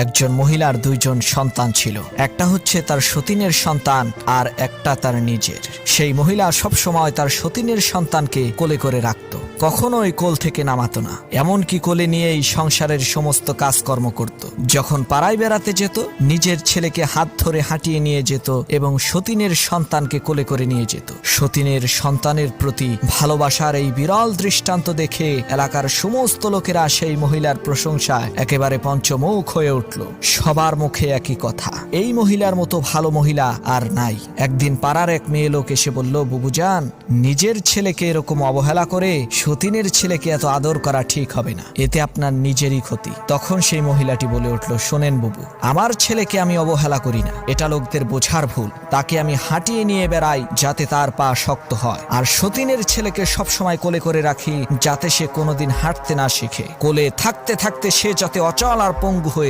একজন মহিলার দুইজন সন্তান ছিল, একটা হচ্ছে তার সতীনের সন্তান আর একটা তার নিজের। সেই মহিলা সব সময় তার সতীনের সন্তানকে কোলে করে রাখত, কখনোই কোল থেকে নামাতো না, এমনকি কোলে নিয়েই সংসারের সমস্ত কাজকর্ম করত। যখন পাড়ায় বেড়াতে যেত নিজের ছেলেকে হাত ধরে হাঁটিয়ে নিয়ে যেত এবং সতীনের সন্তানকে কোলে করে নিয়ে যেত। সতীনের সন্তানের প্রতি ভালোবাসার এই বিরল দৃষ্টান্ত দেখে এলাকার সমস্ত লোকেরা সেই মহিলার প্রশংসায় একেবারে পঞ্চমুখ হয়ে উঠল। সবার মুখে একই কথা, এই মহিলার মতো ভালো মহিলা আর নাই। একদিন পাড়ার এক মেয়ে লোক এসে বলল, বুবুজান, নিজের ছেলেকে এরকম অবহেলা করে সতীনের ছেলেকে এত আদর করা ঠিক হবে না, এতে আপনার নিজেরই ক্ষতি। তখন সেই মহিলাটি বলে উঠল, শোনেন বুবু, আমার ছেলেকে আমি অবহেলা করি না, এটা লোকদের বোঝার ভুল। তাকে আমি হাঁটিয়ে নিয়ে বেড়াই যাতে তার পা শক্ত হয়, আর সতীনের ছেলেকে সবসময় কোলে করে রাখি যাতে সে কোনোদিন হাঁটতে না শিখে। কোলে থাকতে থাকতে সে যাতে অচল আর পঙ্গু হয়ে